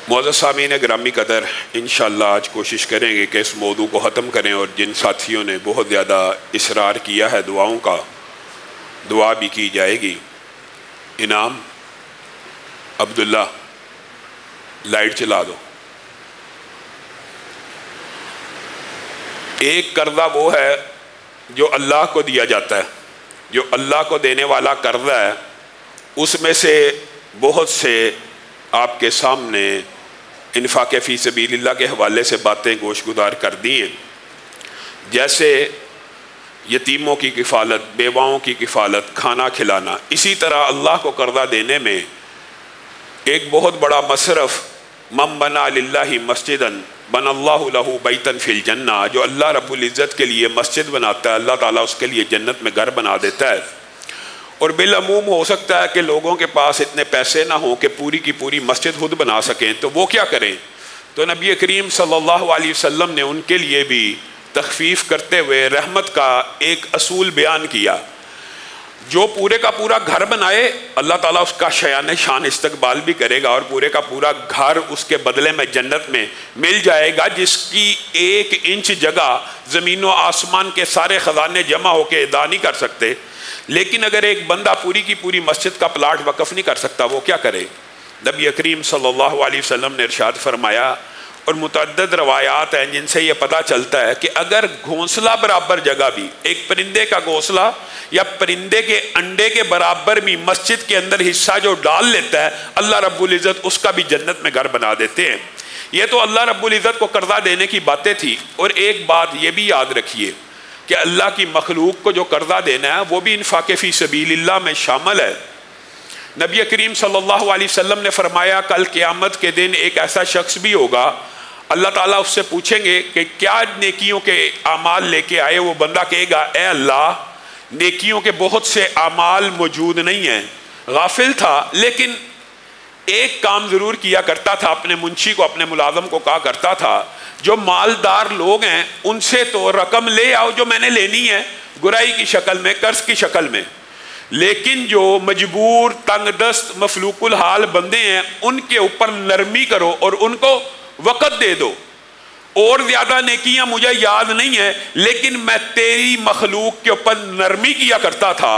मुअज़्ज़ज़ सामीन ग्रामी कदर, इंशाअल्लाह आज कोशिश करेंगे कि इस मौजू को ख़त्म करें। और जिन साथियों ने बहुत ज़्यादा इसरार किया है दुआओं का, दुआ भी की जाएगी। इनाम अब्दुल्ला, लाइट चला दो। एक कर्जा वो है जो अल्लाह को दिया जाता है, जो अल्लाह को देने वाला कर्जा है, उसमें से बहुत से आपके सामने इन्फाक़ फ़ी सबीलिल्लाह के हवाले से बातें गोशगुदार कर दी हैं। जैसे यतीमों की किफ़ालत, बेवाओं की किफ़ालत, खाना खिलाना। इसी तरह अल्लाह को कर्जा देने में एक बहुत बड़ा मसरफ़, मम बना लिल्लाहि मस्जिदन बनल्लाहु लहू बैतन फिल जन्ना, जो अल्लाह रब्बुल इज़्ज़त के लिए मस्जिद बनाता है, अल्लाह ताला उसके लिए जन्नत में घर बना देता है। और बिलअमूम हो सकता है कि लोगों के पास इतने पैसे ना हो कि पूरी की पूरी मस्जिद खुद बना सकें, तो वो क्या करें? तो नबी करीम सल्लल्लाहु अलैहि वसल्लम ने उनके लिए भी तख़फ़ीफ़ करते हुए रहमत का एक असूल बयान किया। जो पूरे का पूरा घर बनाए, अल्लाह ताला उसका शयान शान इस्तकबाल भी करेगा और पूरे का पूरा घर उसके बदले में जन्नत में मिल जाएगा, जिसकी 1 इंच जगह ज़मीन व आसमान के सारे ख़जाने जमा होकर अदा नहीं कर सकते। लेकिन अगर एक बंदा पूरी की पूरी मस्जिद का प्लाट वक़फ़ नहीं कर सकता, वो क्या करे? नबी करीम सल्लल्लाहु अलैहि वसल्लम ने इरशाद फरमाया, और मुतअद्दिद रवायात हैं जिनसे ये पता चलता है कि अगर घोंसला बराबर जगह भी, एक परिंदे का घोंसला या परिंदे के अंडे के बराबर भी मस्जिद के अंदर हिस्सा जो डाल लेता है, अल्लाह रब्बुल इज़्ज़त उसका भी जन्नत में घर बना देते हैं। ये तो अल्लाह रब्बुल इज़्ज़त को कर्जा देने की बातें थी। और एक बात ये भी याद रखिए कि अल्लाह की मखलूक को जो कर्जा देना है वो भी इन्फाक़ फ़ी सबीलिल्लाह में शामिल है। नबी करीम सल्लल्लाहु अलैहि वसल्लम ने फरमाया, कल क़यामत के दिन एक ऐसा शख्स भी होगा, अल्लाह ताला उससे पूछेंगे कि क्या नेकियों के आमाल लेके आए? वो बंदा कहेगा, ए अल्लाह, नेकियों के बहुत से आमाल मौजूद नहीं हैं, गाफिल था, लेकिन एक काम ज़रूर किया करता था, अपने मुंशी को, अपने मुलाजम को कहा करता था, जो मालदार लोग हैं उनसे तो रकम ले आओ जो मैंने लेनी है, गुराई की शक्ल में, कर्ज की शक्ल में, लेकिन जो मजबूर, तंगदस्त, मफलूकुल हाल बंदे हैं उनके ऊपर नरमी करो और उनको वक़्त दे दो। और ज़्यादा नेकियां मुझे याद नहीं है, लेकिन मैं तेरी मखलूक के ऊपर नरमी किया करता था।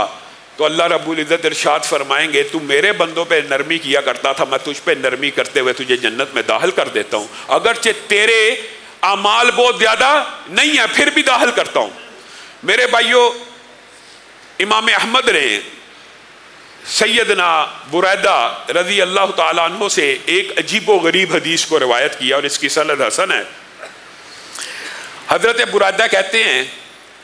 तो अल्लाह रब्बुल इज़्ज़त इरशाद फरमाएंगे, तू मेरे बंदों पे नरमी किया करता था, मैं तुझ पे नरमी करते हुए तुझे जन्नत में दाखिल कर देता हूँ। अगरचे तेरे अमाल बहुत ज़्यादा नहीं है, फिर भी दाखिल करता हूँ। मेरे भाइयों, इमाम अहमद ने सैयदना बुरैदा रज़ी अल्लाह ताला अन्हु से एक अजीब व गरीब हदीस को रिवायत किया और इसकी सनद हसन है। हज़रत बुरैदा कहते हैं,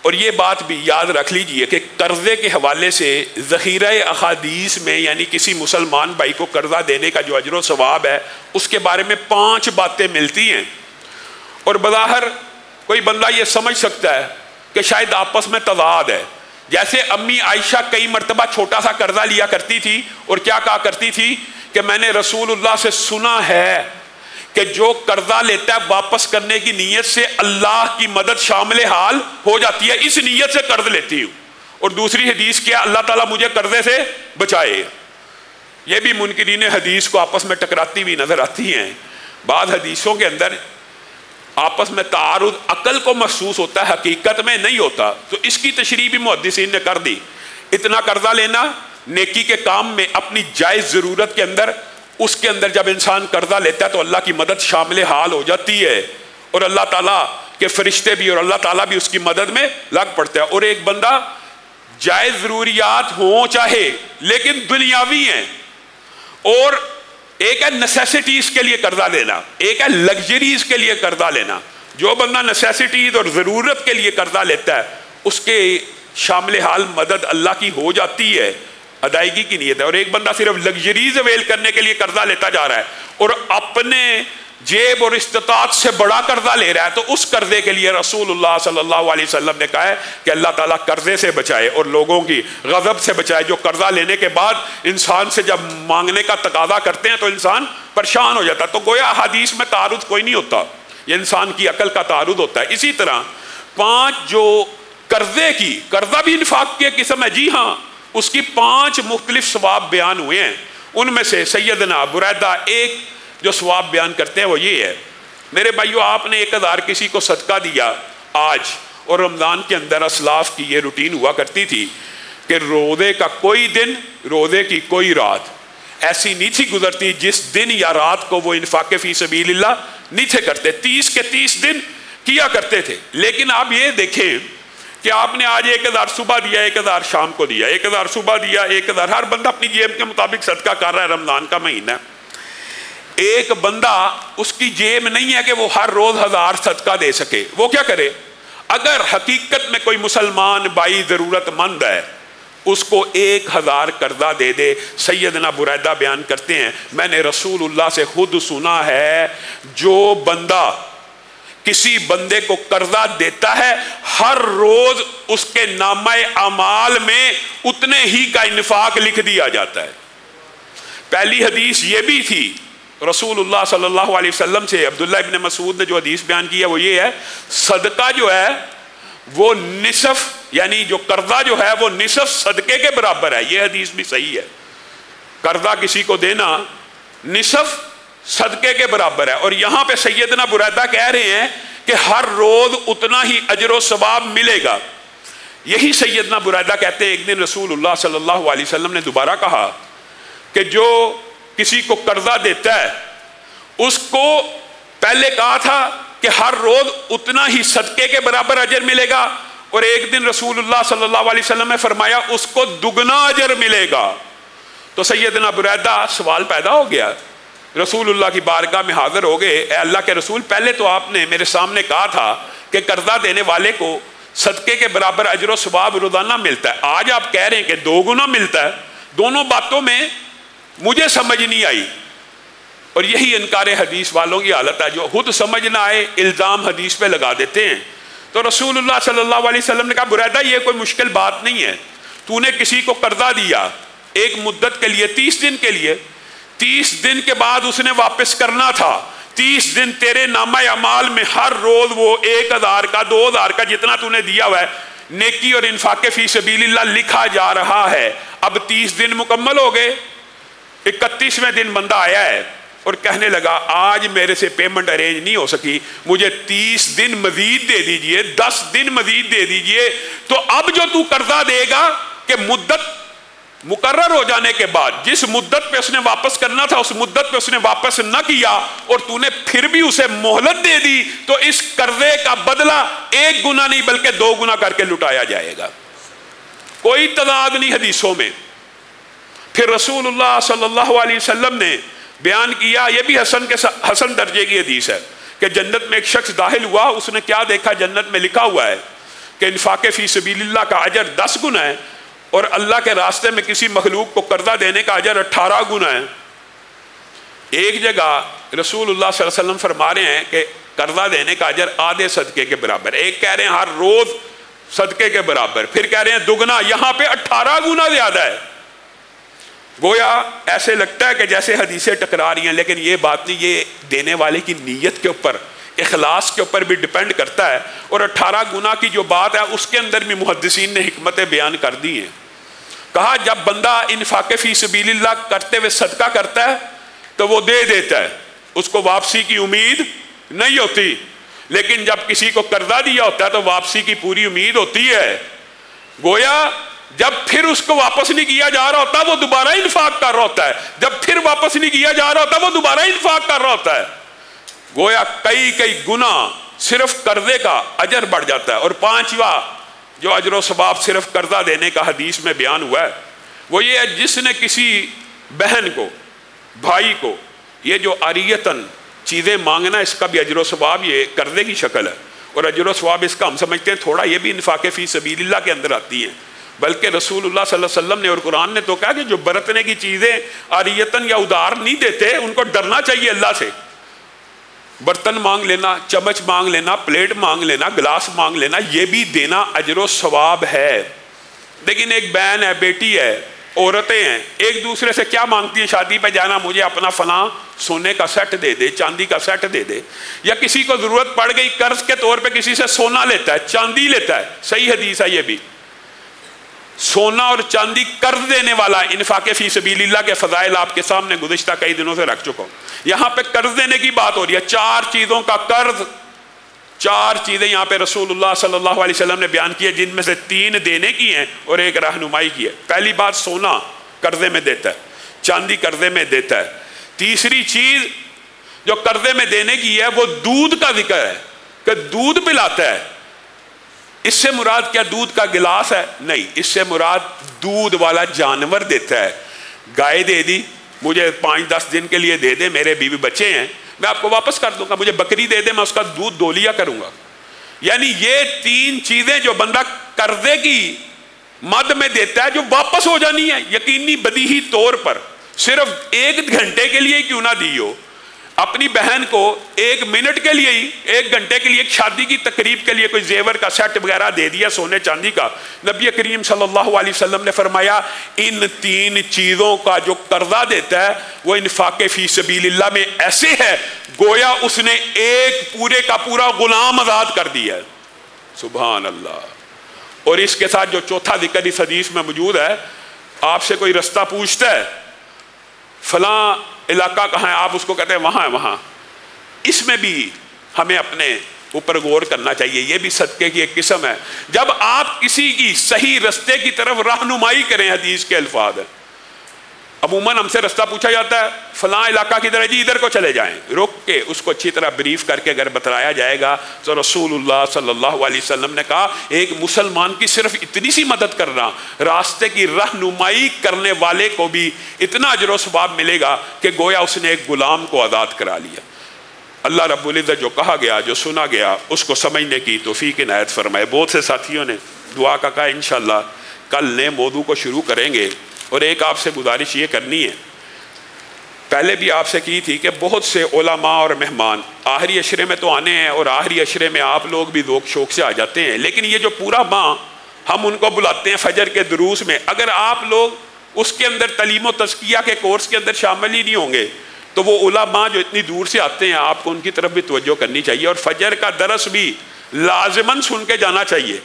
और ये बात भी याद रख लीजिए कि कर्ज़े के हवाले से ज़ख़ीरा अहादीस में, यानी किसी मुसलमान भाई को कर्ज़ा देने का जो अजर व सवाब है, उसके बारे में 5 बातें मिलती हैं। और बज़ाहिर कोई बंदा ये समझ सकता है कि शायद आपस में तज़ाद है। जैसे अम्मी आयशा कई मरतबा छोटा सा कर्जा लिया करती थी और क्या कहा करती थी कि मैंने रसूलुल्लाह से सुना है कि जो कर्जा लेता है वापस करने की नीयत से अल्लाह की मदद शामिल हाल हो जाती है, इस नीयत से कर्ज लेती हूँ। और दूसरी हदीस क्या, अल्लाह ताला मुझे कर्जे से बचाए। ये भी मुनकिरीन हदीस को आपस में टकराती हुई नजर आती हैं। बाद हदीसों के अंदर आपस में तारुद अकल को महसूस होता है, हकीकत में नहीं होता। तो इसकी तशरीह भी मुहद्दिसीन ने कर दी। इतना कर्जा लेना नेकी के काम में अपनी जायज़ ज़रूरत के अंदर, उसके अंदर जब इंसान कर्जा लेता है तो अल्लाह की मदद शामिल हाल हो जाती है और अल्लाह ताला के फरिश्ते भी और अल्लाह ताला भी उसकी मदद में लग पड़ता है। और एक बंदा जायज़ ज़रूरियात हो चाहे लेकिन दुनियावी हैं, और एक है नेसेसिटीज के लिए कर्जा लेना, एक है लग्जरीज के लिए कर्जा लेना। जो बंदा नेसेसिटीज और ज़रूरत के लिए कर्जा लेता है उसके शामिल हाल मदद अल्लाह की हो जाती है, अदायगी की नीयत है। और एक बंदा सिर्फ लग्जरीज अवेल करने के लिए कर्जा लेता जा रहा है और अपने जेब और इस्तात से बड़ा कर्जा ले रहा है, तो उस कर्जे के लिए रसूलुल्लाह सल्लल्लाहु अलैहि वसल्लम ने कहा है कि अल्लाह ताला कर्जे से बचाए और लोगों की गज़ब से बचाए। जो कर्जा लेने के बाद इंसान से जब मांगने का तकाजा करते हैं तो इंसान परेशान हो जाता है। तो गोया हदीस में तारुद कोई नहीं होता, ये इंसान की अकल का तारुद होता है। इसी तरह 5 जो कर्जे की, कर्जा भी इन्फाक की किस्म है, जी हाँ, उसकी 5 मुख्तलिफ सवाब बयान हुए हैं। उनमें से सैयदना बुरैदा एक जो सवाब बयान करते हैं वो ये है, मेरे भाइयों, आपने 1000 किसी को सदका दिया आज, और रमज़ान के अंदर असलाफ की ये रूटीन हुआ करती थी कि रोज़े का कोई दिन, रोज़े की कोई रात ऐसी नहीं थी गुजरती जिस दिन या रात को वो इन्फाक़े फ़ी सबीलिल्लाह नहीं थे करते। 30 के 30 दिन किया करते थे। लेकिन आप ये देखें कि आपने आज 1000 सुबह दिया, 1000 शाम को दिया, 1000 सुबह दिया, 1000, हर बंदा अपनी जेब के मुताबिक सदका कर रहा है। रमज़ान का महीना, एक बंदा, उसकी जेब नहीं है कि वो हर रोज़ 1000 सदका दे सके। वो क्या करे? अगर हकीकत में कोई मुसलमान भाई ज़रूरतमंद है, उसको 1000 कर्जा दे दे। सैयदना बुरैदा बयान करते हैं, मैंने रसूलुल्लाह से खुद सुना है, जो बंदा किसी बंदे को कर्जा देता है, हर रोज उसके नामे अमाल में उतने ही का इन्फाक लिख दिया जाता है। पहली हदीस ये भी थी रसूलुल्लाह सल्लल्लाहु अलैहि वसल्लम से, अब्दुल्लाह इब्न मसूद ने जो हदीस बयान किया वो ये है, सदका जो है वो निसफ, यानी जो कर्जा जो है वो निसफ सदके के बराबर है। ये हदीस भी सही है, कर्जा किसी को देना निसफ सदके के बराबर है। और यहां पे सैयदना बुरैदा कह रहे हैं कि हर रोज उतना ही अजर सवाब मिलेगा। यही सैयदना बुरैदा कहते हैं, एक दिन रसूलुल्लाह सल्लल्लाहु अलैहि वसल्लम ने दोबारा कहा कि जो किसी को कर्जा देता है उसको पहले कहा था कि हर रोज उतना ही सदके के बराबर अजर मिलेगा, और एक दिन रसूलुल्लाह सल्लल्लाहु अलैहि वसल्लम ने फरमाया उसको दुगना अजर मिलेगा। तो सैयदना बुरैदा सवाल पैदा हो गया, रसूलुल्लाह की बारगाह में हाजिर हो गए, ए अल्लाह के रसूल, पहले तो आपने मेरे सामने कहा था कि कर्जा देने वाले को सदके के बराबर अजर व सवाब रोजाना मिलता है, आज आप कह रहे हैं कि 2 गुना मिलता है। दोनों बातों में मुझे समझ नहीं आई। और यही इनकार हदीस वालों की हालत है, जो खुद समझ ना आए इल्ज़ाम हदीस पे लगा देते हैं। तो रसूलुल्लाह सल्लल्लाहु अलैहि वसल्लम ने कहा, बुरैदा ये कोई मुश्किल बात नहीं है, तूने किसी को कर्जा दिया एक मुद्दत के लिए, 30 दिन के लिए, 30 दिन के बाद उसने वापस करना था। 30 दिन तेरे नामा अमाल में हर रोज वो 1000 का 2000 का जितना तूने दिया हुआ है नेकी और इन्फाक़े फ़ी सबीलिल्लाह लिखा जा रहा है। अब 30 दिन मुकम्मल हो गए, 31वें दिन बंदा आया है और कहने लगा, आज मेरे से पेमेंट अरेंज नहीं हो सकी, मुझे 30 दिन मजीद दे दीजिए, 10 दिन मजीद दे दीजिए। तो अब जो तू कर्जा देगा कि मुद्दत मुकर्रर हो जाने के बाद जिस मुद्दत पे उसने वापस करना था उस मुद्दत पे उसने वापस न किया और तूने फिर भी उसे मोहलत दे दी, तो इस कर्जे का बदला 1 गुना नहीं बल्कि 2 गुना करके लुटाया जाएगा। कोई तदाद नहीं हदीसों में। फिर रसूलुल्लाह सल्लल्लाहु अलैहि वसल्लम ने बयान किया, यह भी हसन दर्जे की हदीस है, कि जन्नत में एक शख्स दाखिल हुआ, उसने क्या देखा, जन्नत में लिखा हुआ है कि इन्फाक़े फ़ी सबीलिल्लाह का अजर 10 गुना है और अल्लाह के रास्ते में किसी मखलूक को कर्जा देने का अजर 18 गुना है। एक जगह रसूलुल्लाह सल्लल्लाहु अलैहि वसल्लम फरमा रहे हैं कि कर्जा देने का अजर आधे सदके के बराबर, एक कह रहे हैं हर रोज सदके के बराबर, फिर कह रहे हैं दुगना, यहां पे 18 गुना ज्यादा है। गोया ऐसे लगता है कि जैसे हदीसें टकरा रही हैं, लेकिन ये बात नहीं, ये देने वाले की नीयत के ऊपर, इखलास के ऊपर भी डिपेंड करता है। और 18 गुना की जो बात है उसके अंदर भी मुहद्दिसीन ने हिकमतें बयान कर दी हैं। कहा जब बंदा इन्फाक़े फ़ी सबीलिल्लाह करते हुए सदका करता है तो वो दे देता है, उसको वापसी की उम्मीद नहीं होती, लेकिन जब किसी को कर्जा दिया होता है तो वापसी की पूरी उम्मीद होती है। गोया जब फिर उसको वापस नहीं किया जा रहा होता वो दोबारा इन्फाक कर रहा होता है, जब फिर वापस नहीं किया जा रहा होता वो दोबारा इन्फाक कर रहा होता है। गोया कई कई गुना सिर्फ कर्जे का अजर बढ़ जाता है। और 5वां जो अजर सवाब सिर्फ कर्जा देने का हदीस में बयान हुआ है वो ये है, जिसने किसी बहन को, भाई को, ये जो अरियतन चीज़ें मांगना, इसका भी अजर सवाब ये कर्जे की शक्ल है। और अजर सवाब इसका हम समझते हैं थोड़ा ये भी इन्फाक़े फ़ी सबीलिल्लाह के अंदर आती है, बल्कि रसूलुल्लाह सल्लल्लाहु अलैहि वसल्लम ने और कुरान ने तो कहा कि जो बरतने की चीज़ें अरियतन या उधार नहीं देते उनको डरना चाहिए अल्लाह से। बर्तन मांग लेना, चम्मच मांग लेना, प्लेट मांग लेना, गिलास मांग लेना, ये भी देना अजर सवाब है। लेकिन एक बहन है, बेटी है, औरतें हैं, एक दूसरे से क्या मांगती है, शादी पे जाना, मुझे अपना फला सोने का सेट दे दे, चांदी का सेट दे दे, या किसी को जरूरत पड़ गई कर्ज के तौर पे किसी से सोना लेता है, चांदी लेता है, सही हदीस है ये भी। सोना और चांदी कर्ज देने वाला, इन्फाक़े फी सबीलिल्लाह के फ़ज़ाइल आपके सामने गुज़िश्ता कई दिनों से रख चुका हूँ। यहाँ पे कर्ज देने की बात हो रही है, 4 चीज़ों का कर्ज। 4 चीज़ें यहाँ पे रसूलुल्लाह सल्लल्लाहु अलैहि वसल्लम ने बयान की है, जिनमें से 3 देने की हैं और 1 रहनुमाई की है। पहली बात, सोना कर्जे में देता है, चांदी कर्जे में देता है। तीसरी चीज़ जो कर्जे में देने की है वो दूध का जिक्र है कि दूध पिलाता है। इससे मुराद क्या दूध का गिलास है? नहीं, इससे मुराद दूध वाला जानवर देता है। गाय दे दी, मुझे 5-10 दिन के लिए दे दे, मेरे बीवी बच्चे हैं, मैं आपको वापस कर दूंगा। मुझे बकरी दे दे, मैं उसका दूध दो लिया करूंगा। यानी ये 3 चीजें जो बंदा कर्जे की मद में देता है, जो वापस हो जानी है यकीनी बदीही तौर पर, सिर्फ 1 घंटे के लिए क्यों ना दी हो। अपनी बहन को 1 मिनट के लिए ही, 1 घंटे के लिए, एक शादी की तकरीब के लिए कोई जेवर का सेट वगैरह दे दिया सोने चांदी का, नबी करीम सल्लल्लाहु अलैहि वसल्लम ने फरमाया इन 3 चीज़ों का जो कर्जा देता है वो इन्फाक़े फी सबीलिल्लाह में ऐसे है गोया उसने एक पूरे का पूरा गुलाम आज़ाद कर दिया है। सुभान अल्लाह। और इसके साथ जो चौथा जिक्र इस हदीस में मौजूद है, आपसे कोई रास्ता पूछता है, फलां इलाका कहाँ है, आप उसको कहते हैं वहाँ है, वहाँ। इसमें भी हमें अपने ऊपर गौर करना चाहिए। ये भी सदक़े की एक किस्म है। जब आप किसी की सही रास्ते की तरफ रहनुमाई करें, हदीस के अल्फाज है, अमूमन हमसे रास्ता पूछा जाता है, फलां इलाका की तरह जी इधर को चले जाएं, रुक के उसको अच्छी तरह ब्रीफ करके अगर बताया जाएगा तो रसूलुल्लाह सल्लल्लाहु अलैहि वसल्लम ने कहा एक मुसलमान की सिर्फ इतनी सी मदद करना, रास्ते की रहनुमाई करने वाले को भी इतना अजर व सवाब मिलेगा कि गोया उसने एक गुलाम को आज़ाद करा लिया। अल्लाह रब्बुल इज़्ज़त जो कहा गया, जो सुना गया, उसको समझने की तौफीक इनायत फरमाए। बहुत से साथियों ने दुआ का कहा, इंशाअल्लाह कल नए मौजू को शुरू करेंगे। और एक आपसे गुजारिश ये करनी है, पहले भी आपसे की थी कि बहुत से उलमा और मेहमान आखिरी अशरे में तो आने हैं और आखिरी अशरे में आप लोग भी ज़ौक़ शौक़ से आ जाते हैं, लेकिन ये जो पूरा माह हम उनको बुलाते हैं फजर के दुरूस में, अगर आप लोग उसके अंदर तलीम व तज़किया के कोर्स के अंदर शामिल ही नहीं होंगे तो वो उलमा जो इतनी दूर से आते हैं आपको उनकी तरफ भी तवज्जो करनी चाहिए और फजर का दरस भी लाजमन सुन के जाना चाहिए।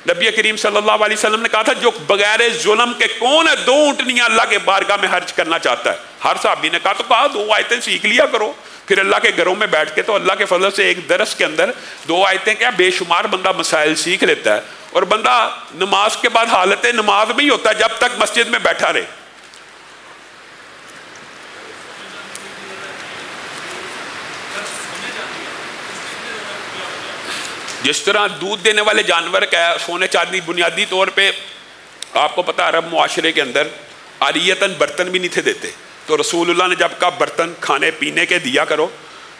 नबी करीम सल्लल्लाहु अलैहि वसल्लम ने कहा था जो बगैर जुल्म के कौन है 2 ऊँटनियाँ अल्लाह के बारगाह में खर्च करना चाहता है। हर साहबी ने कहा तो कहा 2 आयतें सीख लिया करो, फिर अल्लाह के घरों में बैठ के। तो अल्लाह के फजल से एक दरस के अंदर 2 आयतें क्या बेशुमार बंदा मसाइल सीख लेता है और बंदा नमाज के बाद हालत नमाज में ही होता है जब तक मस्जिद में बैठा रहे। जिस तरह दूध देने वाले जानवर का सोने चांदी, बुनियादी तौर पे आपको पता है अरब मुआशरे के अंदर आरियतन बर्तन भी नहीं थे देते, तो रसूलुल्लाह ने जब कहा बर्तन खाने पीने के दिया करो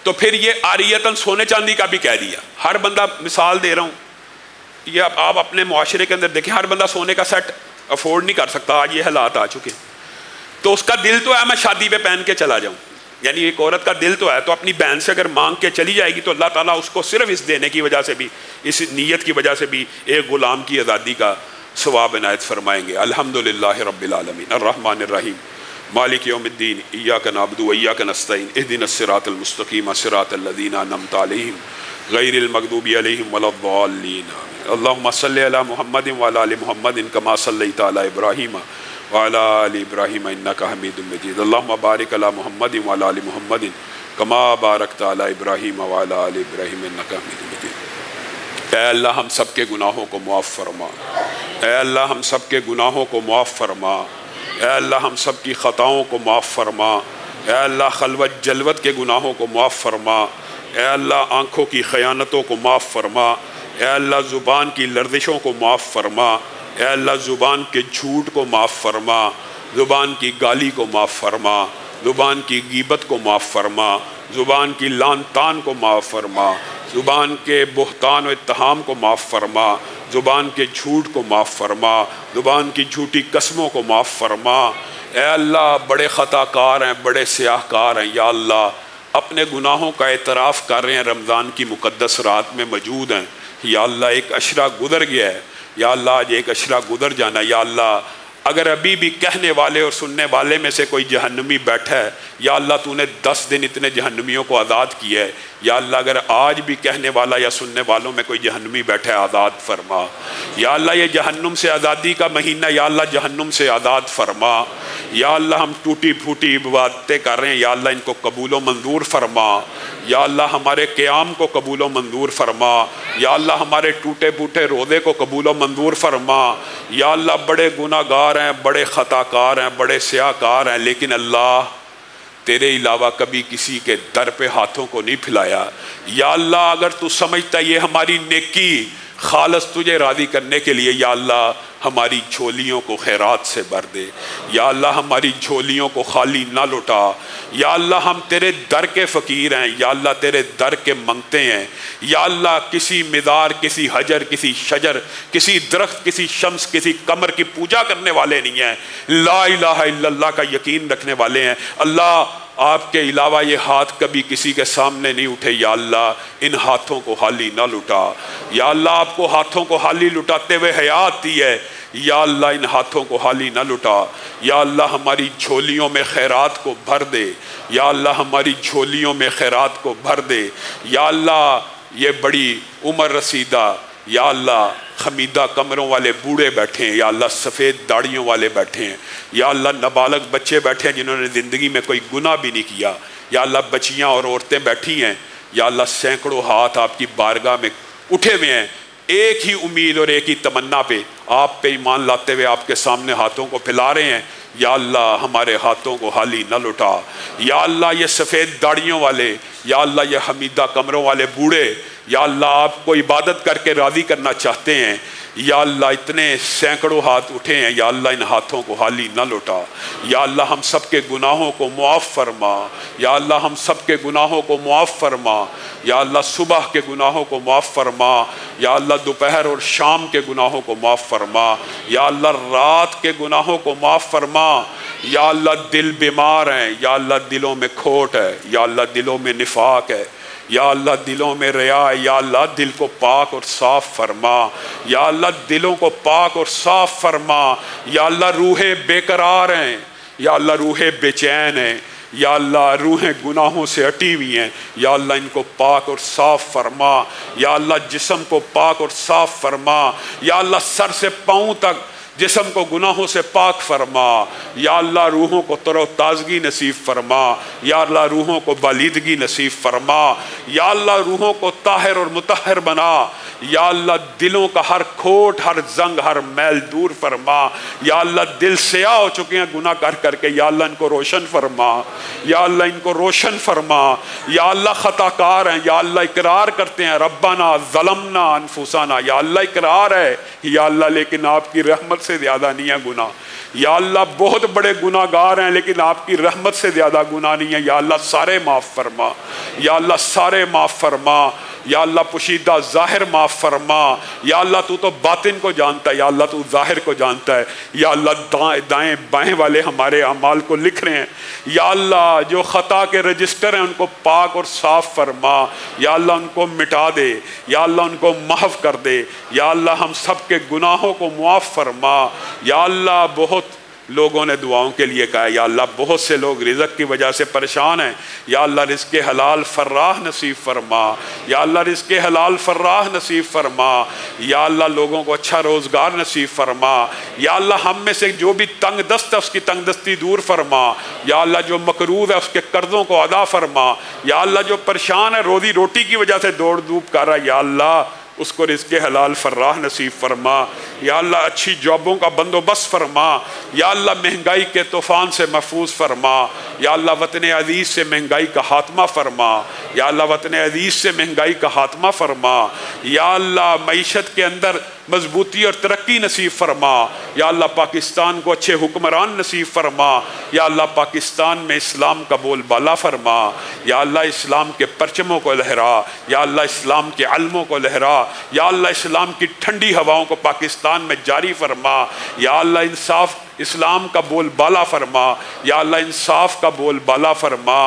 तो फिर ये आरियतन सोने चांदी का भी कह दिया। हर बंदा, मिसाल दे रहा हूँ, ये आप अपने मुआशरे के अंदर देखें, हर बंदा सोने का सेट अफोर्ड नहीं कर सकता। आज ये हालात आ चुके हैं, तो उसका दिल तो है मैं शादी पे पहन के चला जाऊँ, यानी एक औरत का दिल तो है, तो अपनी बहन से अगर मांग के चली जाएगी तो अल्लाह ताला उसको सिर्फ इस देने की वजह से भी, इस नीयत की वजह से भी एक गुलाम की आज़ादी का सवाब इनायत फरमाएंगे। अल्हम्दुलिल्लाहि रब्बिल आलमीन अर्रहमानिर रहीम मालिक यौमिद्दीन इय्याका नअबुदु व इय्याका नस्तईन इहदिनस सिरातल मुस्तकीम सिरातल लज़ीना अनअमता अलैहिम गैरिल मग़दूबि अलैहिम वलद्दाल्लीन। अल्लाहुम्मा सल्लि अला मुहम्मदिन व अला आलि मुहम्मदिन कमा सल्लैता अला इब्राहीम व अला आलि इब्राहीम इन्नका हमीदुम मजीद। अल्लाहुम्मा बारिक अला मुहम्मदिन व अला आलि मुहम्मदिन कमा बारकता अला इब्राहीम व अला आलि इब्राहीम इन्नका हमीदुम मजीद। ऐ अल्लाह हम सब के गुनाहों को मुआफ़ फरमा, ऐ अल्लाह हम सब के गुनाहों को मुआफ़ फरमा, ऐ अल्लाह हम सब की ख़ताओं को मुआफ़ फरमा, ऐ अल्लाह खलवत जलवत के गुनाहों को मुआफ़ फरमा, ऐ अल्लाह आँखों की ख़यानतों को मुआफ़ फरमा, ऐ अल्लाह ज़ुबान की लर्जिशों को मुआफ़ फरमा, ऐ अल्लाह ज़ुबान के झूठ को माफ़ फरमा, ज़ुबान की गाली को माफ़ फरमा, ज़ुबान की गीबत को माफ़ फरमा, ज़ुबान की लान तान को माफ़ फरमा, ज़ुबान के बुहतान व इत्तहाम को माफ़ फरमा, ज़ुबान के झूठ को माफ़ फरमा, ज़ुबान की झूठी कसमों को माफ़ फरमा। ऐ अल्लाह बड़े ख़ताकार हैं, बड़े स्याहकार हैं, या अल्लाह अपने गुनाहों का एतराफ़ कर रहे हैं, रमज़ान की मुक़द्दस रात में मौजूद हैं। या अल्लाह एक अशरा गुज़र गया है, या अल्लाह आज एक अशरा गुज़र जाना। या अल्लाह अगर अभी भी कहने वाले और सुनने वाले में से कोई जहन्नमी बैठा है, या अल्लाह तूने 10 दिन इतने जहन्नमियों को आज़ाद किया है, या अल्लाह अगर आज भी कहने वाला या सुनने वालों में कोई जहन्नमी बैठा है, आज़ाद फरमा। या अल्लाह ये जहन्नुम से आज़ादी का महीना, या अल्लाह जहन्नुम से आज़ाद फरमा। या अल्लाह हम टूटी फूटी इबादतें कर रहे हैं, या अल्लाह इनको कबूल व मंजूर फरमा। या अल्लाह हमारे क़याम को कबूल व मंजूर फरमा। या अल्लाह हमारे टूटे फूटे रोज़े को कबूल व मंजूर फरमा। या अल्लाह बड़े गुनाहगार हैं, बड़े ख़ताकार हैं, बड़े स्याहकार हैं, लेकिन अल्लाह तेरे अलावा कभी किसी के दर पे हाथों को नहीं फैलाया। या अल्लाह अगर तू समझता ये हमारी नेकी खालस तुझे राज़ी करने के लिए, या अल्लाह हमारी झोलियों को खैरात से भर दे। या अल्लाह हमारी झोलियों को खाली ना लुटा। या अल्लाह हम तेरे दर के फ़कीर हैं, या अल्लाह तेरे दर के मंगते हैं। या अल्लाह किसी मिदार, किसी हजर, किसी शजर, किसी दरख्त, किसी शम्स, किसी कमर की पूजा करने वाले नहीं हैं, ला इलाहा इल्लल्लाह का यकीन रखने वाले हैं। अल्लाह आपके अलावा ये हाथ कभी किसी के सामने नहीं उठे। या अल्लाह इन हाथों को खाली ना लुटा। या अल्लाह आपको हाथों को खाली लुटाते हुए हयात दी है, या अल्लाह इन हाथों को खाली ना लुटा। या अल्लाह हमारी झोलियों में खैरात को भर दे। या अल्लाह हमारी झोलियों में खैरात को भर दे। या अल्लाह ये बड़ी उम्र रसीदा, या अल्लाह खमीदा कमरों वाले बूढ़े बैठे हैं, या अल्लाह सफ़ेद दाढ़ियों वाले बैठे हैं, या अल्लाह नाबालग बच्चे बैठे हैं जिन्होंने ज़िंदगी में कोई गुनाह भी नहीं किया, या अल्लाह बच्चियाँ और औरतें बैठी हैं। या अल्लाह सैकड़ों हाथ आपकी बारगाह में उठे हुए हैं, एक ही उम्मीद और एक ही तमन्ना पे, आप पे ईमान लाते हुए आपके सामने हाथों को फैला रहे हैं। या अल्लाह हमारे हाथों को खाली न लुटा। या अल्लाह ये सफ़ेद दाढ़ियों वाले, या अल्लाह ये हमीदा कमरों वाले बूढ़े, या अल्लाह आपको इबादत करके राज़ी करना चाहते हैं। या अल्लाह इतने सैकड़ों हाथ उठे हैं, या अल्लाह इन हाथों को खाली न लुटा। या अल्लाह हम सब के गुनाहों को मुआफ़ फरमा। या अल्लाह हम सब के गुनाहों को मुआफ़ फरमा। या अल्लाह सुबह के गुनाहों को मुआफ़ फरमा। या अल्लाह दोपहर और शाम के गुनाहों को मुआफ़ फरमा। या अल्लाह रात के गुनाहों को मुआफ़ फरमा। या अल्लाह दिल बीमार हैं, या अल्लाह दिलों में खोट है, या अल्लाह दिलों में निफाक है, या अल्लाह दिलों में रिया है। या अल्लाह दिल को पाक और साफ़ फरमा। या अल्लाह दिलों को पाक और साफ़ फरमा। या अल्लाह रूहें बेकरार हैं, या अल्लाह रूहें बेचैन हैं, या अल्लाह रूहें गुनाहों से अटी हुई हैं, या अल्लाह इनको पाक और साफ़ फरमा। या अल्लाह जिस्म को पाक और साफ़ फरमा। या अल्लाह सर से पाँव तक जिस्म को गुनाहों से पाक फरमा। या अल्लाह रूहों को तरोताज़गी नसीब फरमा। या अल्लाह रूहों को बालिदगी नसीब फरमा। या अल्लाह रूहों को ताहिर और मुतहर बना। या अल्लाह दिलों का हर खोट, हर जंग, हर मैल दूर फरमा। या अल्लाह दिल स्याह हो चुके हैं गुनाह कर करके, या अल्लाह इनको रोशन फरमा। या अल्लाह इनको रोशन फरमा। या अल्लाह ख़ताकार हैं, या अल्लाह इकरार करते हैं रब्बाना ज़लमना अनफुसाना, या अल्लाह इकरार है, या अल्लाह लेकिन आपकी रहमत से ज़्यादा नहीं है गुनाह। या अल्लाह बहुत बड़े गुनाहगार हैं, लेकिन आपकी रहमत से ज़्यादा गुनाह नहीं है। या अल्लाह सारे माफ़ फरमा। या अल्लाह सारे माफ़ फरमा। या अल्लाह पुशीदा ज़ाहिर माफ़ फरमा। या अल्लाह तू तो बातिन को जानता है, या अल्लाह तू ज़ाहिर को जानता है। या अल्लाह दाएँ बाएँ वाले हमारे अमाल को लिख रहे हैं। या अल्लाह जो ख़ता के रजिस्टर हैं उनको पाक और साफ़ फरमा। या अल्लाह उनको मिटा दे। या अल्लाह उनको माफ़ कर दे। या अल्लाह हम सब के गुनाहों को मुआफ़ फरमा। या अल्लाह बहुत लोगों ने दुआओं के लिए कहा, या अल्लाह बहुत से लोग रिज़्क़ की वजह से परेशान हैं। या अल्लाह रिज़्क़ हलाल फर्राह नसीब फरमा। या अल्लाह रिज़्क़ हलाल फर्राह नसीब फरमा। या अल्लाह लोगों को अच्छा रोज़गार नसीब फरमा। या अल्लाह हम में से जो भी तंग दस्त है उसकी तंग दस्ती दूर फरमा। या अल्लाह जो मकरूज़ है उसके कर्ज़ों को अदा फरमा। या अल्लाह जो परेशान है रोज़ी रोटी की वजह से दौड़ धूप कर रहा है, या अल्लाह उसको रिज़्क़ हलाल फर्राह नसीब फरमा। या अल्लाह अच्छी जॉबों का बंदोबस्त फरमा। या अल्लाह महंगाई के तूफ़ान से महफूज फरमा। या अल्लाह वतन अज़ीज़ से महंगाई का खात्मा फरमा। या अल्लाह वतन अज़ीज़ से महंगाई का खात्मा फरमा। या अल्लाह मईशत के अंदर मजबूती और तरक्की नसीब फरमा। या अल्लाह पाकिस्तान को अच्छे हुक्मरान नसीब फरमा। या अल्लाह पाकिस्तान में इस्लाम का बोलबाला फरमा। या अल्लाह इस्लाम के परचमों को लहरा। या अल्लाह इस्लाम के अलमों को लहरा। या अल्लाह इस्लाम की ठंडी हवाओं को पाकिस्तान में जारी फरमा। या अल्लाह इंसाफ इस्लाम का बोलबाला फरमा। या अल्लाह इंसाफ का बोलबाला फरमा।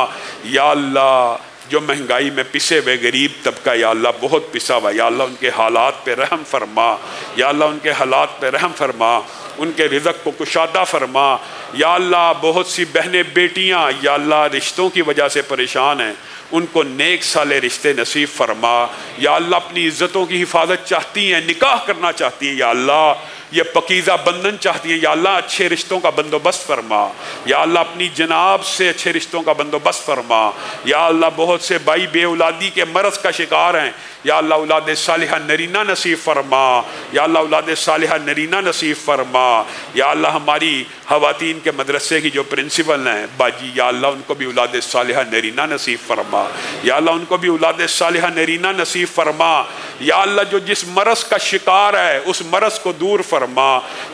या अल्लाह जो महंगाई में पिसे हुए गरीब तबका या अल्लाह बहुत पिसा हुआ, या अल्लाह उनके हालात पे रहम फरमा, या अल्लाह उनके हालात पे रहम फरमा, उनके रिज़्क़ को कुशादा फरमा। या अल्लाह बहुत सी बहनें बेटियां या अल्लाह रिश्तों की वजह से परेशान हैं, उनको नेक साले रिश्ते नसीब फरमा। या अल्लाह अपनी इज़्ज़तों की हिफाजत चाहती हैं, निकाह करना चाहती हैं, या अल्लाह ये पकीज़ा बंधन चाहती है, या अल्लाह अच्छे रिश्तों का बंदोबस्त फरमा। या अल्लाह अपनी जनाब से अच्छे रिश्तों का बंदोबस्त फरमा। या अल्लाह बहुत से भाई बे औलादी के मरज़ का शिकार हैं, या अल्लाह औलाद सालिहा नरीना नसीब फरमा। या अल्लाह औलाद सालिहा नरीना नसीब फरमा। या अल्लाह हमारी ख़वातीन के मदरसे की जो प्रिंसिपल हैं बाजी, या अल्लाह उनको भी औलाद सालिहा नरीना नसीब फरमा। या अल्लाह उनको भी औलाद सालिहा नरीना नसीब फरमा। या अल्लाह जो जिस मरज़ का शिकार है उस मरज़ को दूर फरमा।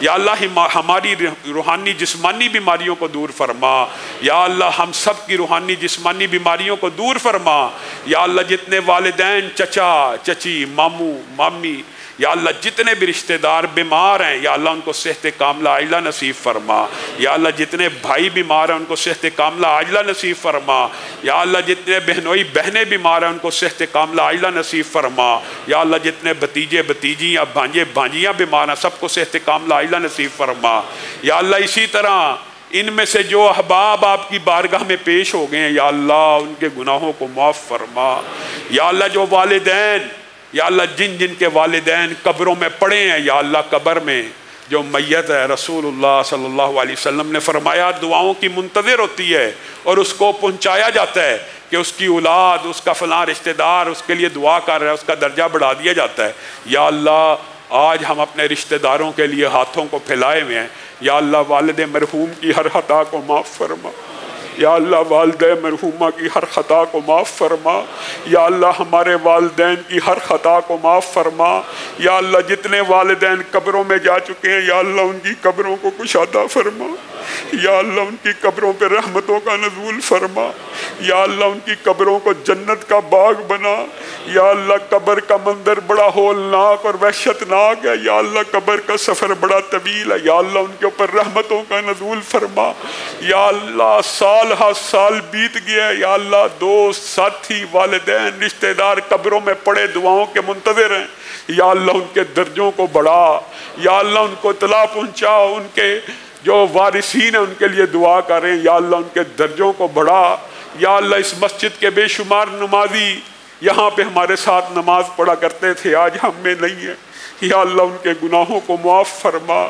या अल्लाह हमारी रूहानी जिस्मानी बीमारियों को दूर फरमा। या अल्लाह हम सब की रूहानी जिस्मानी बीमारियों को दूर फरमा। या अल्लाह जितने वालिदैन, चचा चची, मामू मामी, या अल्लाह जितने भी रिश्तेदार बीमार हैं, या अल्लाह उनको सेहत कामला आजिला नसीब फरमा। या अल्लाह जितने भाई बीमार हैं उनको सेहत कामला आजिला नसीब फरमा। या अल्लाह जितने बहनोई बहनें बीमार हैं उनको सेहत कामला आजिला नसीब फरमा। या अल्लाह जितने भतीजे भतीजी या भांजे भांजियाँ बीमार हैं सबको सेहत कामला आजिला नसीब फरमा। या अल्लाह इसी तरह इनमें से जो अहबाब आपकी बारगाह में पेश हो गए हैं, या अल्लाह उनके गुनाहों को माफ़ फरमा। या अल्लाह जो वालिदैन, या अल्लाह जिन जिन के वालिदैन कब्रों में पड़े हैं, या अल्लाह कब्र में जो मैयत है, रसूलुल्लाह सल्लल्लाहु अलैहि वसल्लम ने फरमाया दुआओं की मुंतज़िर होती है और उसको पहुँचाया जाता है कि उसकी औलाद, उसका फ़लाँ रिश्तेदार उसके लिए दुआ कर रहा है, उसका दर्जा बढ़ा दिया जाता है। या अल्लाह आज हम अपने रिश्तेदारों के लिए हाथों को फैलाए हुए हैं। या अल्लाह वालिद मरहूम की हर खता को माफ़ फरमा। या अल्लाह वालिदा मरहूमा की हर ख़ता को माफ़ फरमा। या अल्लाह हमारे वालिदैन की हर ख़ता को माफ़ फरमा। या अल्लाह जितने वालिदैन कब्रों में जा चुके हैं, या अल्लाह उनकी कब्रों को कुशादा फरमा। या अल्लाह उनकी कब्रों पर रहमतों का नज़ूल फरमा। या अल्लाह उनकी कब्रों को जन्नत का बाग बना। या अल्लाह कब्र का मंजर बड़ा होलनाक और वहशतनाक है। या अल्लाह कब्र का सफ़र बड़ा तवील है। या अल्लाह उनके ऊपर रहमतों का नज़ूल फरमा। या अल्लाह साल हर साल बीत गया। या अल्लाह दोस्त साथी वालिदैन रिश्तेदार कब्रों में पड़े दुआओं के मुंतज़िर हैं। या अल्लाह उनके दर्जों को बढ़ा। या अल्लाह उनको इत्तला पहुँचा, उनके जो वारिसीन हैं उनके लिए दुआ करें। या अल्लाह उनके दर्जों को बढ़ा। या अल्लाह इस मस्जिद के बेशुमार नमाजी यहाँ पे हमारे साथ नमाज पढ़ा करते थे, आज हम में नहीं है। या अल्लाह उनके गुनाहों को माफ़ फरमा।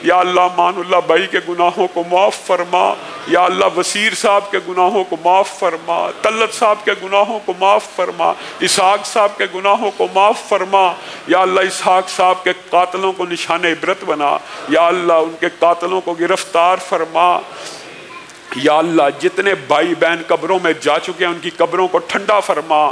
या अल्लाह मानुल्लाह भाई के गुनाहों को माफ़ फरमा। या अल्लाह वसीर साहब के गुनाहों को माफ़ फरमा। तल्लत साहब के गुनाहों को माफ़ फरमा। इसहाक साहब के गुनाहों को माफ़ फरमा। या अल्लाह इसहाक साहब के कातलों को निशान इबरत बना। या अल्लाह उनके कातलों को गिरफ्तार फरमा। या अल्लाह जितने भाई बहन कब्रों में जा चुके हैं उनकी कब्रों को ठंडा फरमा।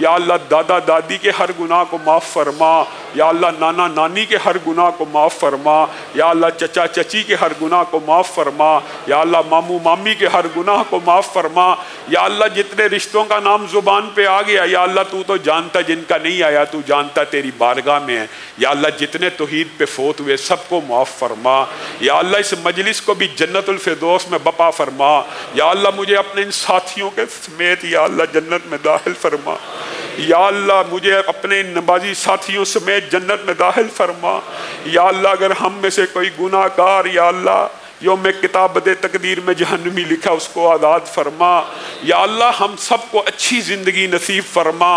या अल्लाह दादा दादी के हर गुनाह को माफ़ फरमा। या अल्लाह नाना नानी के हर गुनाह को माफ़ फरमा। या अल्लाह चचा चची के हर गुनाह को माफ़ फरमा। या अल्लाह मामू मामी के हर गुनाह को माफ़ फरमा। या अल्लाह जितने रिश्तों का नाम ज़ुबान पे आ गया, या अल्लाह तू तो जानता, जिनका नहीं आया तू जानता, तेरी बारगाह में है। या अल्लाह जितने तौहीद पे फोत हुए सबको माफ़ फरमा। या अल्लाह इस मजलिस को भी जन्नतुल फिरदौस में बपा फरमा। या अल्लाह मुझे अपने इन साथियों के समेत या अल्लाह जन्नत में दाखिल फरमा। या अल्लाह मुझे अपने नमाजी साथियों समेत जन्नत में दाखिल फरमा। या अल्लाह अगर हम में से कोई गुनाहगार या अल्लाह जो मैं किताबत तकदीर में जहन्नमी लिखा उसको आज़ाद फरमा। या अल्लाह हम सबको अच्छी ज़िंदगी नसीब फरमा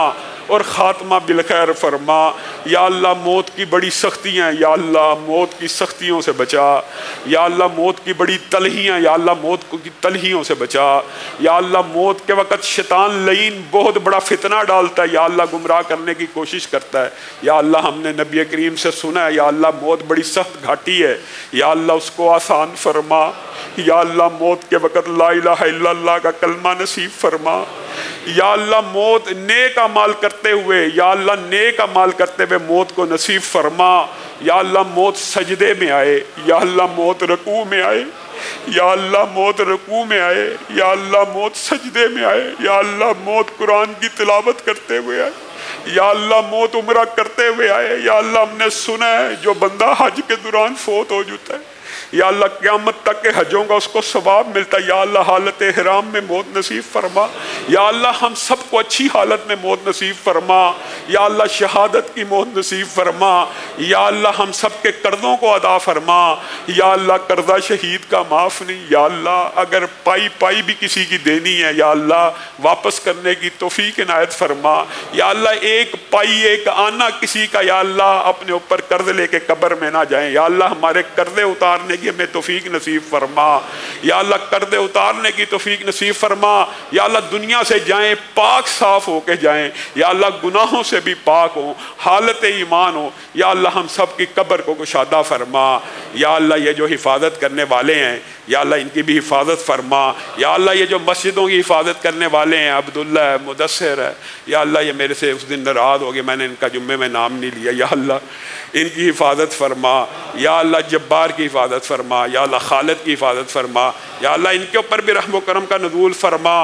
और ख़ात्मा बिलखैर फरमा। या अल्लाह मौत की बड़ी सख्तियाँ, या अल्लाह मौत की सख्तियों से बचा। या अल्लाह मौत की बड़ी तलहियाँ, या अल्लाह मौत की तलहियों से बचा। या अल्लाह मौत के वक़्त शैतान लईन बहुत बड़ा फितना डालता है, या अल्लाह गुमराह करने की कोशिश करता है। या अल्लाह हमने नबी करीम से सुना है, या अल्लाह मौत बड़ी सख्त घाटी है, या अल्लाह उसको आसान फरमा। या अल्लाह मौत के वक़्त ला इलाहा इल्लल्लाह का कलमा नसीब फरमा। या अल्लाह मौत नेक अमाल करते हुए, या अल्लाह नेक अमाल करते हुए मौत को नसीब फरमा। या अल्लाह मौत सजदे में आए। या अल्लाह मौत रकू में आए। या अल्लाह मौत रकू में आए। या अल्लाह मौत सजदे में आए। या अल्लाह मौत कुरान की तिलावत करते हुए आए। या अल्लाह मौत उम्रा करते हुए आए। या अल्लाह हमने सुना है जो बंदा हज के दौरान फोत हो जाता है, या अल्लाह क़यामत तक के हजों का उसको सवाब मिलता है। या अल्लाह हालत हराम में मौत नसीब फरमा। या अल्लाह हम सबको अच्छी हालत में मौत नसीब फरमा। या अल्लाह शहादत की मौत नसीब फरमा। या अल्लाह हम सब के कर्ज़ों को अदा फरमा। या अल्लाह कर्जा शहीद का माफ़ नहीं। या अल्लाह अगर पाई पाई भी किसी की देनी है या अल्लाह वापस करने की तौफीक इनायत फरमा। या अल्लाह एक पाई एक आना किसी का या अल्लाह अपने ऊपर कर्ज लेके कब्र में ना जाए। या अल्लाह हमारे कर्जे उतारने की हमें तौफीक नसीब फरमा। या अल्लाह कर्जे उतारने की तौफीक नसीब फरमा। या अल्लाह दुनिया से जाएं पाक साफ होके जाएं। या अल्लाह गुनाहों से भी पाक हो, हालत ईमान हो। या अल्लाह हम सब की कब्र को कुशादा फरमा। या अल्लाह ये जो हिफाजत करने वाले हैं या अल्लाह इनकी भी हिफाजत फरमा। या अल्लाह ये जो मस्जिदों की हिफाजत करने वाले हैं, अब्दुल्ला है, मुदस्सिर है, या अल्लाह ये मेरे से उस दिन नाराज़ हो गए, मैंने इनका जुम्मे में नाम नहीं लिया। या अल्लाह इनकी हिफाजत फरमा। या अल्लाह जब्बार की हिफाजत फरमा। या अल्लाह खालिद की हिफाजत फरमा। या अल्लाह इनके ऊपर भी रहम व करम का नज़ूल फरमा।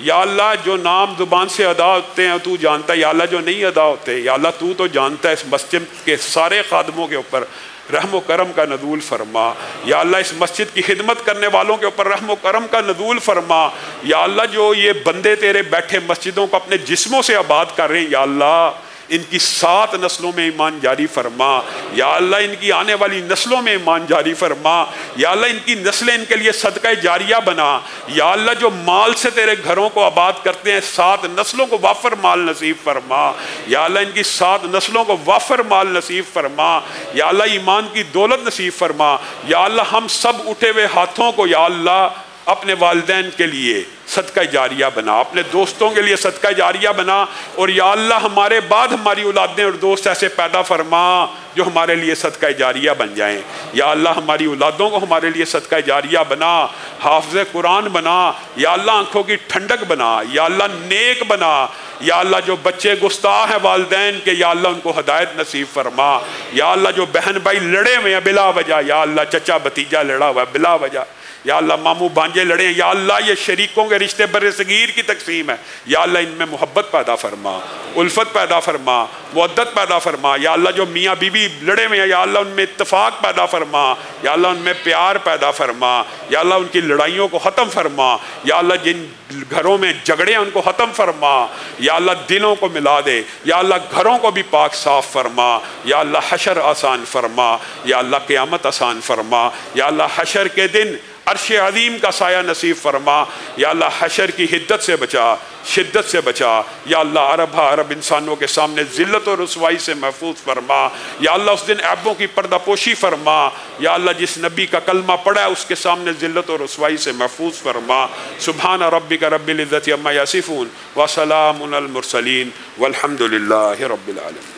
या अल्लाह जो नाम ज़ुबान से अदा होते हैं तू जानता है। या अल्लाह जो नहीं अदा होते या अल्लाह तू तो जानता है। इस मस्जिद के सारे खादमों के ऊपर रहम व करम का नज़ूल फरमा। या अल्लाह इस मस्जिद की खिदमत करने वालों के ऊपर रहम व करम का नज़ूल फरमा। या अल्लाह जो ये बंदे तेरे बैठे मस्जिदों को अपने जिस्मों से आबाद कर रहे हैं या अल्लाह इनकी 7 नस्लों में ईमान जारी फरमा। या अल्लाह इनकी आने वाली नस्लों में ईमान जारी फरमा। या अल्लाह इनकी नस्लें इनके लिए सदका जारिया बना। या अल्लाह जो माल से तेरे घरों को आबाद करते हैं 7 नस्लों को वाफर माल नसीब फरमा। या अल्लाह इनकी 7 नस्लों को वाफर माल नसीब फरमा। या अल्लाह ईमान की दौलत नसीब फरमा। या अल्लाह हम सब उठे हुए हाथों को या अल्लाह अपने वालिदैन के लिए सदका जारिया बना, अपने दोस्तों के लिए सदका जारिया बना। और या अल्लाह हमारे बाद हमारी औलादें और दोस्त ऐसे पैदा फरमा जो हमारे लिए सदका जारिया बन जाएं। या अल्लाह हमारी औलादों को हमारे लिए सदका जारिया बना, हाफ़िज़ कुरान बना। या अल्लाह आँखों की ठंडक बना। या अल्लाह नेक बना। या अल्लाह जो बच्चे गुस्ताह हैं वालिदैन के या अल्लाह उनको हदायत नसीब फरमा। या अल्लाह जो बहन भाई लड़े हुए हैं बिला वजह, या अल्लाह चचा भतीजा लड़ा हुआ है बिला वजह, या अल्लाह मामू भांजे लड़े, या अल्लाह ये शरीकों के रिश्ते बड़े सगीर की तकसीम है। या अल्लाह इनमें मोहब्बत पैदा फरमा, उल्फत पैदा फरमा, मुवद्दत पैदा फरमा। या अल्लाह जो मियाँ बीवी लड़े हुए हैं या अल्लाह उनमें इत्तफाक पैदा फरमा। या अल्लाह उनमें प्यार पैदा फरमा। या अल्लाह उनकी लड़ाइयों को ख़त्म फरमा। या अल्लाह जिन घरों में झगड़े हैं उनको ख़त्म फरमा। या अल्लाह दिलों को मिला दे। या अल्लाह घरों को भी पाक साफ फरमा। या अल्लाह हशर आसान फरमा। या अल्लाह क़यामत आसान फरमा। या अल्लाह हशर के दिन अर्श अज़ीम का साया नसीब फरमा। या अल्लाह हशर की हिद्दत से बचा, शिद्दत से बचा। या अल्लाह अरब इंसानों के सामने ज़िल्लत और रुसवाई से महफूज फरमा। या अल्लाह उस दिन ऐबों की पर्दापोशी फरमा। या अल्लाह जिस नबी का कलमा पढ़ा है उसके सामने ज़िल्लत और रुसवाई से महफूज फरमा। सुबहान रब्बिका रब्बिल इज़्ज़ति अम्मा यसिफून व सलामुन अल मुरसलीन वल्हम्दुलिल्लाहि रब्बिल आलमीन।